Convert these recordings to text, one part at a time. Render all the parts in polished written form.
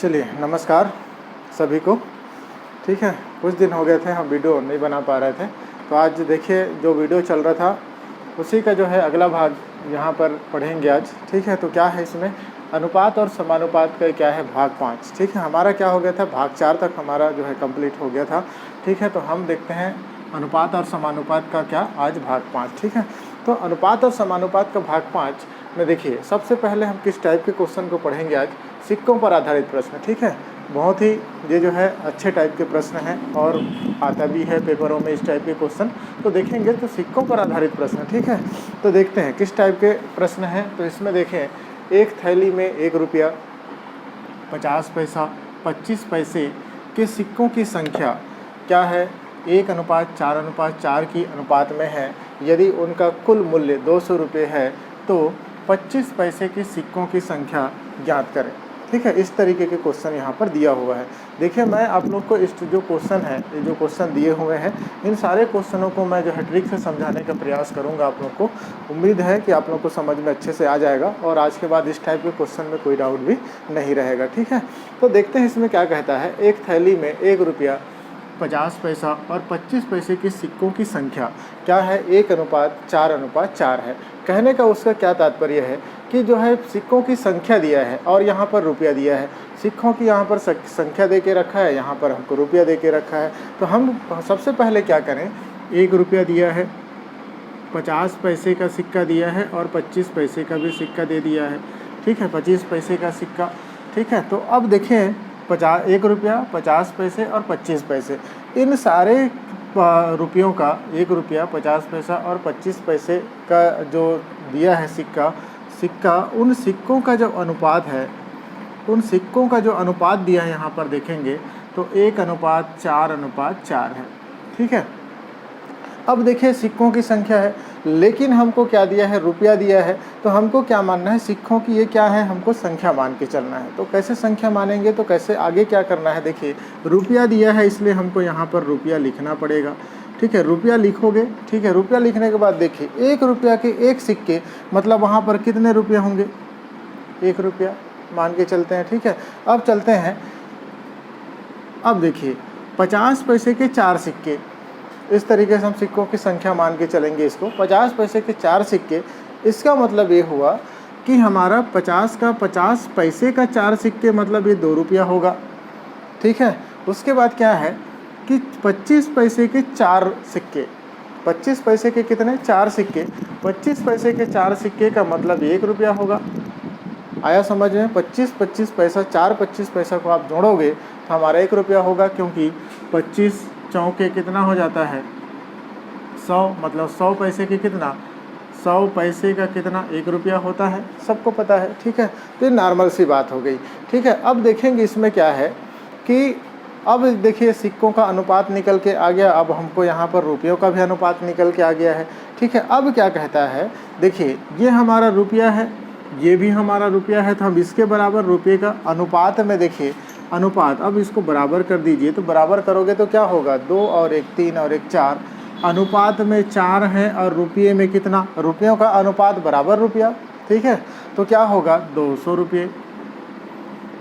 चलिए नमस्कार सभी को। ठीक है, कुछ दिन हो गए थे हम वीडियो नहीं बना पा रहे थे, तो आज देखिए जो वीडियो चल रहा था उसी का जो है अगला भाग यहाँ पर पढ़ेंगे आज। ठीक है, तो क्या है इसमें अनुपात और समानुपात का क्या है भाग 5। ठीक है, हमारा क्या हो गया था भाग 4 तक हमारा जो है कंप्लीट हो गया था। ठीक है, तो हम देखते हैं अनुपात और समानुपात का क्या आज भाग 5। ठीक है, तो अनुपात और समानुपात का भाग 5 में देखिए सबसे पहले हम किस टाइप के क्वेश्चन को पढ़ेंगे आज, सिक्कों पर आधारित प्रश्न। ठीक है, बहुत ही ये जो है अच्छे टाइप के प्रश्न हैं और आता भी है पेपरों में इस टाइप के क्वेश्चन, तो देखेंगे तो सिक्कों पर आधारित प्रश्न। ठीक है, तो देखते हैं किस टाइप के प्रश्न हैं। तो इसमें देखें, एक थैली में 1 रुपया, 50 पैसा, 25 पैसे के सिक्कों की संख्या क्या है 1:4:4 की अनुपात में है। यदि उनका कुल मूल्य 200 रुपये है तो 25 पैसे के सिक्कों की संख्या ज्ञात करें। ठीक है, इस तरीके के क्वेश्चन यहाँ पर दिया हुआ है। देखिए मैं आप लोग को इस जो क्वेश्चन है, ये जो क्वेश्चन दिए हुए हैं, इन सारे क्वेश्चनों को मैं जो है ट्रिक से समझाने का प्रयास करूँगा। आप लोग को उम्मीद है कि आप लोग को समझ में अच्छे से आ जाएगा और आज के बाद इस टाइप के क्वेश्चन में कोई डाउट भी नहीं रहेगा। ठीक है, तो देखते हैं इसमें क्या कहता है। एक थैली में 1 रुपया, 50 पैसा और 25 पैसे के सिक्कों की संख्या क्या है 1:4:4 है। कहने का उसका क्या तात्पर्य है कि जो है सिक्कों की संख्या दिया है और यहाँ पर रुपया दिया है। सिक्कों की यहाँ पर संख्या दे के रखा है, यहाँ पर हमको रुपया दे के रखा है। तो हम सबसे पहले क्या करें, 1 रुपया दिया है, 50 पैसे का सिक्का दिया है और 25 पैसे का भी सिक्का दे दिया है। ठीक है, 25 पैसे का सिक्का। ठीक है, तो अब देखें 1 रुपया, 50 पैसे और 25 पैसे, इन सारे रुपयों का 1 रुपया, 50 पैसा और 25 पैसे का जो दिया है सिक्का उन सिक्कों का जो अनुपात है, उन सिक्कों का जो अनुपात दिया है यहाँ पर देखेंगे तो 1:4:4 है। ठीक है, अब देखिए सिक्कों की संख्या है, लेकिन हमको क्या दिया है, रुपया दिया है। तो हमको क्या मानना है, सिक्कों की ये क्या है, हमको संख्या मान के चलना है। तो कैसे संख्या मानेंगे, तो कैसे आगे क्या करना है। देखिए रुपया दिया है इसलिए हमको यहाँ पर रुपया लिखना पड़ेगा। ठीक है, रुपया लिखोगे। ठीक है, रुपया लिखने के बाद देखिए 1 रुपया के 1 सिक्के मतलब वहाँ पर कितने रुपये होंगे, 1 रुपया मान के चलते हैं। ठीक है, अब चलते हैं, अब देखिए 50 पैसे के 4 सिक्के, इस तरीके से हम सिक्कों की संख्या मान के चलेंगे इसको। 50 पैसे के 4 सिक्के, इसका मतलब ये हुआ कि हमारा 50 पैसे का 4 सिक्के मतलब ये 2 रुपया होगा। ठीक है, उसके बाद क्या है कि 25 पैसे के 4 सिक्के, 25 पैसे के कितने 4 सिक्के, 25 पैसे के 4 सिक्के का मतलब 1 रुपया होगा। आया समझ में, 25 पैसा, 4 25 पैसा को आप जोड़ोगे तो हमारा 1 रुपया होगा, क्योंकि 25 चौके कितना हो जाता है 100, मतलब 100 पैसे के कितना, 100 पैसे का कितना 1 रुपया होता है, सबको पता है। ठीक है, तो ये नॉर्मल सी बात हो गई। ठीक है, अब देखेंगे इसमें क्या है कि अब देखिए सिक्कों का अनुपात निकल के आ गया, अब हमको यहाँ पर रुपयों का भी अनुपात निकल के आ गया है। ठीक है, अब क्या कहता है, देखिए ये हमारा रुपया है, ये भी हमारा रुपया है, तो हम इसके बराबर रुपये का अनुपात में देखिए अनुपात, अब इसको बराबर कर दीजिए। तो बराबर करोगे तो क्या होगा, 2 और 1 3 और 1 4, अनुपात में 4 है और रुपये में कितना, रुपयों का अनुपात बराबर रुपया। ठीक है, तो क्या होगा 200 रुपये,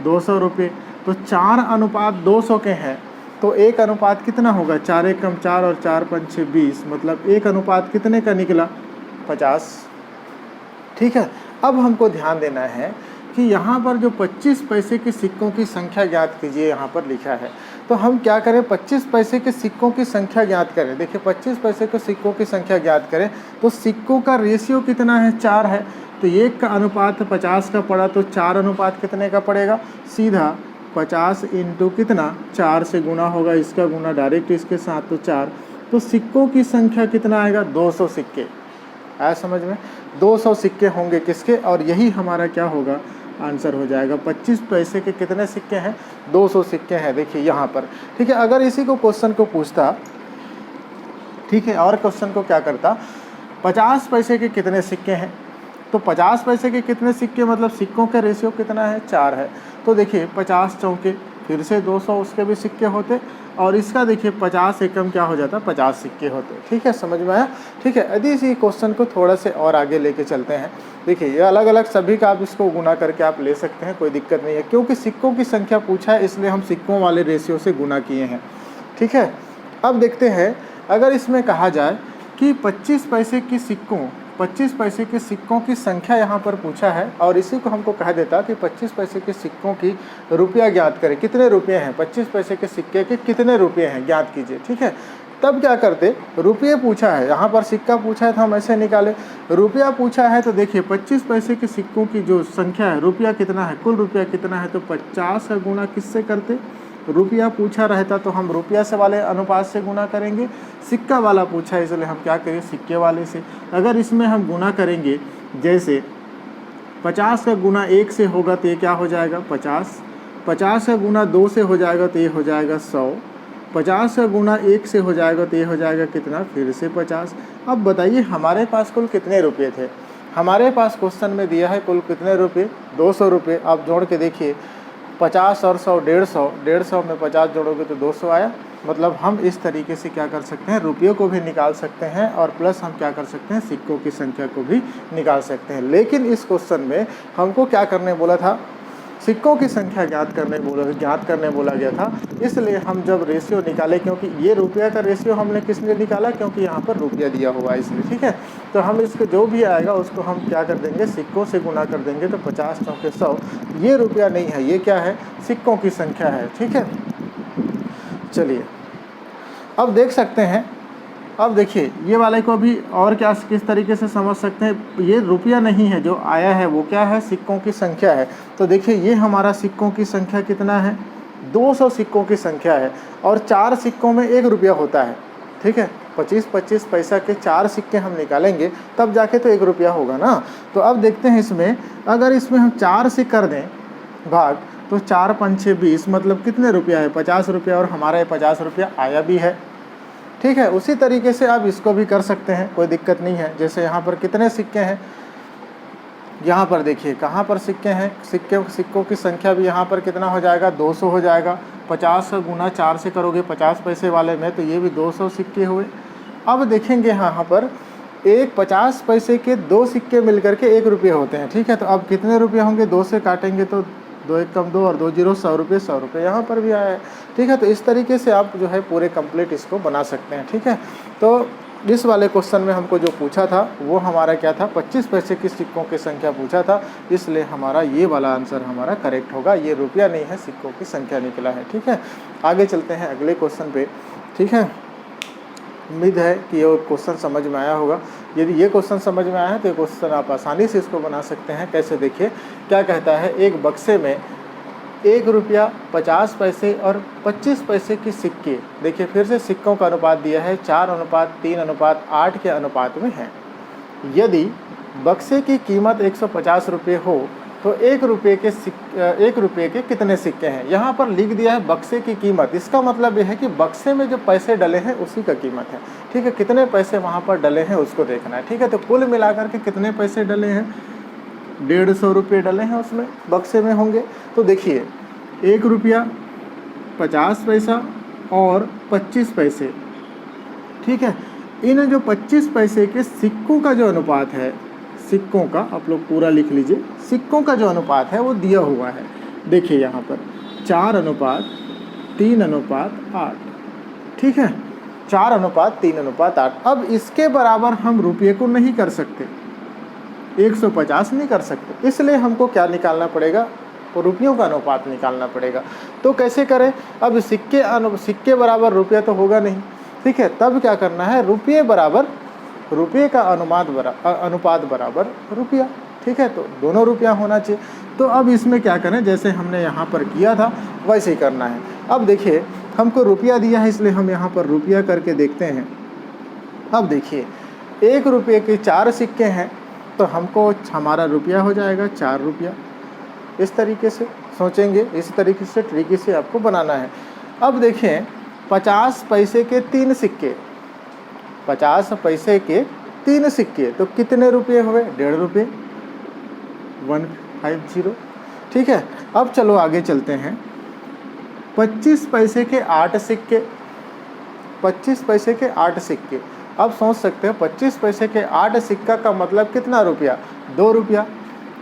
200 रुपये। तो 4:200 के हैं, तो 1 अनुपात कितना होगा, 4 1 4 और 4 5 6 20, मतलब 1 अनुपात कितने का निकला 50। ठीक है, अब हमको ध्यान देना है कि यहाँ पर जो 25 पैसे के सिक्कों की संख्या ज्ञात कीजिए, यहाँ पर लिखा है। तो हम क्या करें, 25 पैसे के सिक्कों की संख्या ज्ञात करें। देखिए 25 पैसे के सिक्कों की संख्या ज्ञात करें तो सिक्कों का रेशियो कितना है, 4 है। तो 1 का अनुपात 50 का पड़ा, तो 4 अनुपात कितने का पड़ेगा, सीधा 50 इंटू कितना 4 से गुना होगा, इसका गुना डायरेक्ट इसके साथ, तो 4। तो सिक्कों की संख्या कितना आएगा, 200 सिक्के। आया समझ में, 200 सिक्के होंगे किसके, और यही हमारा क्या होगा, आंसर हो जाएगा। 25 पैसे के कितने सिक्के हैं, 200 सिक्के हैं। देखिए यहाँ पर। ठीक है, अगर इसी को क्वेश्चन को पूछता, ठीक है, और क्वेश्चन को क्या करता, 50 पैसे के कितने सिक्के हैं, तो 50 पैसे के कितने सिक्के मतलब सिक्कों का रेशियो कितना है, 4 है। तो देखिए 50 चौके फिर से 200 उसके भी सिक्के होते, और इसका देखिए 50 एकम क्या हो जाता, 50 सिक्के होते। ठीक है, समझ में आया। ठीक है, यदि इसी क्वेश्चन को थोड़ा से और आगे लेके चलते हैं। देखिए ये अलग अलग सभी का आप इसको गुना करके आप ले सकते हैं, कोई दिक्कत नहीं है, क्योंकि सिक्कों की संख्या पूछा है इसलिए हम सिक्कों वाले रेशियो से गुना किए हैं। ठीक है, अब देखते हैं अगर इसमें कहा जाए कि 25 पैसे के सिक्कों की संख्या यहाँ पर पूछा है, और इसी को हमको कह देता कि 25 पैसे के सिक्कों की रुपया ज्ञात करें, कितने रुपये हैं, 25 पैसे के सिक्के के कितने रुपये हैं ज्ञात कीजिए। ठीक है, तब क्या करते, रुपये पूछा है, यहाँ पर सिक्का पूछा है तो हम ऐसे निकाले, रुपया पूछा है तो देखिए 25 पैसे के सिक्कों की जो संख्या है, रुपया कितना है, कुल रुपया कितना है, तो 50 का गुना किससे करते, रुपया पूछा रहता तो हम रुपया से वाले अनुपात से गुना करेंगे, सिक्का वाला पूछा है इसलिए हम क्या करें, सिक्के वाले से। अगर इसमें हम गुना करेंगे, जैसे 50 का गुना 1 से होगा तो ये क्या हो जाएगा 50, 50 का गुना 2 से हो जाएगा तो ये हो जाएगा 100, 50 का गुना 1 से हो जाएगा तो ये हो जाएगा कितना, फिर से 50। अब बताइए हमारे पास कुल कितने रुपये थे, हमारे पास क्वेश्चन में दिया है कुल कितने रुपये, 200 रुपये। आप जोड़ के देखिए 50 और 100, 150 में 50 जोड़ोगे तो 200 आया। मतलब हम इस तरीके से क्या कर सकते हैं, रुपयों को भी निकाल सकते हैं और प्लस हम क्या कर सकते हैं, सिक्कों की संख्या को भी निकाल सकते हैं। लेकिन इस क्वेश्चन में हमको क्या करने बोला था, सिक्कों की संख्या ज्ञात करने बोला गया था। इसलिए हम जब रेशियो निकाले, क्योंकि ये रुपया का रेशियो हमने किस लिए निकाला, क्योंकि यहाँ पर रुपया दिया हुआ है इसलिए। ठीक है, तो हम इसको जो भी आएगा उसको हम क्या कर देंगे, सिक्कों से गुना कर देंगे, तो 50 चौके 100, ये रुपया नहीं है, ये क्या है, सिक्कों की संख्या है। ठीक है, चलिए अब देख सकते हैं, अब देखिए ये वाले को भी और क्या किस तरीके से समझ सकते हैं, ये रुपया नहीं है, जो आया है वो क्या है, सिक्कों की संख्या है। तो देखिए ये हमारा सिक्कों की संख्या कितना है, 200 सिक्कों की संख्या है, और 4 सिक्कों में 1 रुपया होता है। ठीक है, 25-25 पैसा के 4 सिक्के हम निकालेंगे तब जाके तो 1 रुपया होगा ना। तो अब देखते हैं इसमें, अगर इसमें हम 4 से कर दें भाग, तो 4 5 6 20, मतलब कितने रुपया है, 50 रुपया, और हमारा ये 50 रुपया आया भी है। ठीक है, उसी तरीके से आप इसको भी कर सकते हैं, कोई दिक्कत नहीं है। जैसे यहाँ पर कितने सिक्के हैं, यहाँ पर देखिए कहाँ पर सिक्के हैं, सिक्कों की संख्या भी यहाँ पर कितना हो जाएगा, 200 हो जाएगा। 50 का गुना 4 से करोगे 50 पैसे वाले में, तो ये भी 200 सिक्के हुए। अब देखेंगे यहाँ पर एक 50 पैसे के 2 सिक्के मिलकर के 1 रुपये होते हैं। ठीक है, तो अब कितने रुपये होंगे, 2 से काटेंगे तो 2 1 कम 2 और 2 0 100 रुपये, 100 रुपये यहाँ पर भी आया है। ठीक है, तो इस तरीके से आप जो है पूरे कंप्लीट इसको बना सकते हैं। ठीक है, तो इस वाले क्वेश्चन में हमको जो पूछा था वो हमारा क्या था, 25 पैसे की सिक्कों की संख्या पूछा था, इसलिए हमारा ये वाला आंसर हमारा करेक्ट होगा। ये रुपया नहीं है, सिक्कों की संख्या निकला है। ठीक है, आगे चलते हैं अगले क्वेश्चन पे। ठीक है, उम्मीद है कि ये क्वेश्चन समझ में आया होगा। यदि ये क्वेश्चन समझ में आया है तो ये क्वेश्चन आप आसानी से इसको बना सकते हैं। कैसे, देखिए क्या कहता है, एक बक्से में 1 रुपया, 50 पैसे और 25 पैसे की सिक्के, देखिए फिर से सिक्कों का अनुपात दिया है 4:3:8 के अनुपात में है। यदि बक्से की कीमत 150 रुपये हो तो 1 रुपये के कितने सिक्के हैं। यहाँ पर लिख दिया है बक्से की कीमत, इसका मतलब यह है कि बक्से में जो पैसे डले हैं उसी का कीमत है। ठीक है, कितने पैसे वहाँ पर डले हैं उसको देखना है। ठीक है, तो कुल मिलाकर के कितने पैसे डले हैं, 150 रुपये डले हैं उसमें, बक्से में होंगे। तो देखिए 1 रुपया, 50 पैसा और 25 पैसे। ठीक है, इन जो 25 पैसे के सिक्कों का जो अनुपात है, सिक्कों का आप लोग पूरा लिख लीजिए, सिक्कों का जो अनुपात है वो दिया हुआ है। देखिए यहाँ पर 4:3:8। ठीक है, 4:3:8। अब इसके बराबर हम रुपये को नहीं कर सकते, 150 नहीं कर सकते, इसलिए हमको क्या निकालना पड़ेगा, तो रुपयों का अनुपात निकालना पड़ेगा। तो कैसे करें, अब सिक्के बराबर रुपया तो होगा नहीं। ठीक है, तब क्या करना है, रुपये का अनुपात बराबर रुपया। ठीक है, तो दोनों रुपया होना चाहिए। तो अब इसमें क्या करें, जैसे हमने यहाँ पर किया था वैसे ही करना है। अब देखिए हमको रुपया दिया है इसलिए हम यहाँ पर रुपया करके देखते हैं। अब देखिए 1 रुपये के 4 सिक्के हैं तो हमको हमारा रुपया हो जाएगा 4 रुपया। इस तरीके से सोचेंगे, इस तरीके से ट्रिकी से आपको बनाना है। अब देखें 50 पैसे के 3 सिक्के, 50 पैसे के 3 सिक्के तो कितने रुपये हुए, 1.5 रुपये, 150। ठीक है, अब चलो आगे चलते हैं। 25 पैसे के 8 सिक्के, 25 पैसे के 8 सिक्के। अब सोच सकते हैं 25 पैसे के 8 सिक्का का मतलब कितना रुपया, 2 रुपया।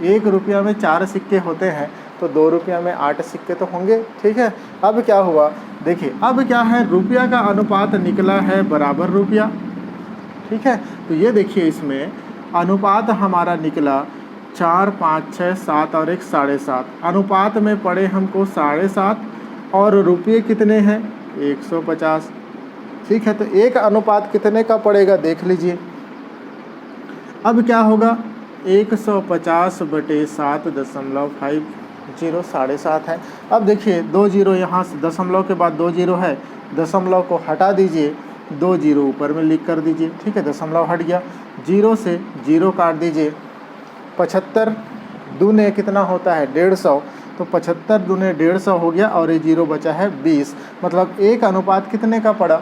1 रुपया में 4 सिक्के होते हैं, तो 2 रुपया में 8 सिक्के तो होंगे, ठीक है। अब क्या हुआ, देखिए अब क्या है, रुपया का अनुपात निकला है बराबर रुपया, ठीक है। तो ये देखिए इसमें अनुपात हमारा निकला 4, 5, 6, 7 और 1 7.5। अनुपात में पड़े हमको 7.5 और रुपये कितने हैं 150, ठीक है। तो एक अनुपात कितने का पड़ेगा देख लीजिए। अब क्या होगा 150 बटे 7.50 7.5 है। अब देखिए 2 जीरो यहाँ से, दशमलव के बाद 2 जीरो है, दशमलव को हटा दीजिए, 2 जीरो ऊपर में लिख कर दीजिए, ठीक है। दशमलव हट गया, 0 से 0 काट दीजिए। 75 दूने कितना होता है 150, तो 75 दूने 150 हो गया और ये 0 बचा है 20, मतलब एक अनुपात कितने का पड़ा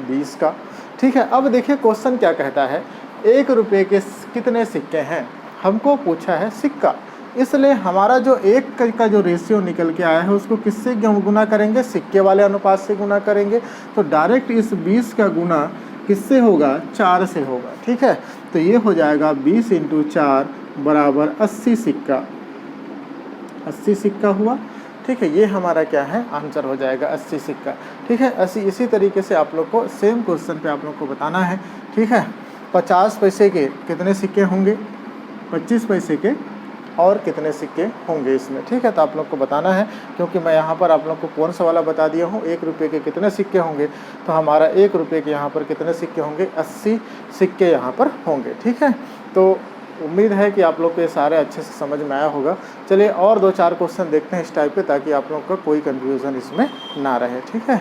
20 का, ठीक है। अब देखिए क्वेश्चन क्या कहता है, 1 रुपये के कितने सिक्के हैं, हमको पूछा है सिक्का, इसलिए हमारा जो 1 का जो रेशियो निकल के आया है उसको किससे गुना करेंगे, सिक्के वाले अनुपात से गुना करेंगे। तो डायरेक्ट इस 20 का गुना किससे होगा, 4 से होगा, ठीक है। तो ये हो जाएगा 20 × 4 बराबर 80 सिक्का, 80 सिक्का हुआ, ठीक है। ये हमारा क्या है आंसर हो जाएगा 80 सिक्का, ठीक है। इसी तरीके से आप लोग को सेम क्वेश्चन पे आप लोग को बताना है, ठीक है। 50 पैसे के कितने सिक्के होंगे, 25 पैसे के और कितने सिक्के होंगे इसमें, ठीक है। तो आप लोग को बताना है, क्योंकि मैं यहाँ पर आप लोग को कौन सा वाला बता दिया हूँ, 1 रुपये के कितने सिक्के होंगे, तो हमारा 1 रुपये के यहाँ पर कितने सिक्के होंगे, 80 सिक्के यहाँ पर होंगे, ठीक है। तो उम्मीद है कि आप लोग को ये सारे अच्छे से समझ में आया होगा। चलिए और 2-4 क्वेश्चन देखते हैं इस टाइप के, ताकि आप लोग का कोई कन्फ्यूज़न इसमें ना रहे, ठीक है।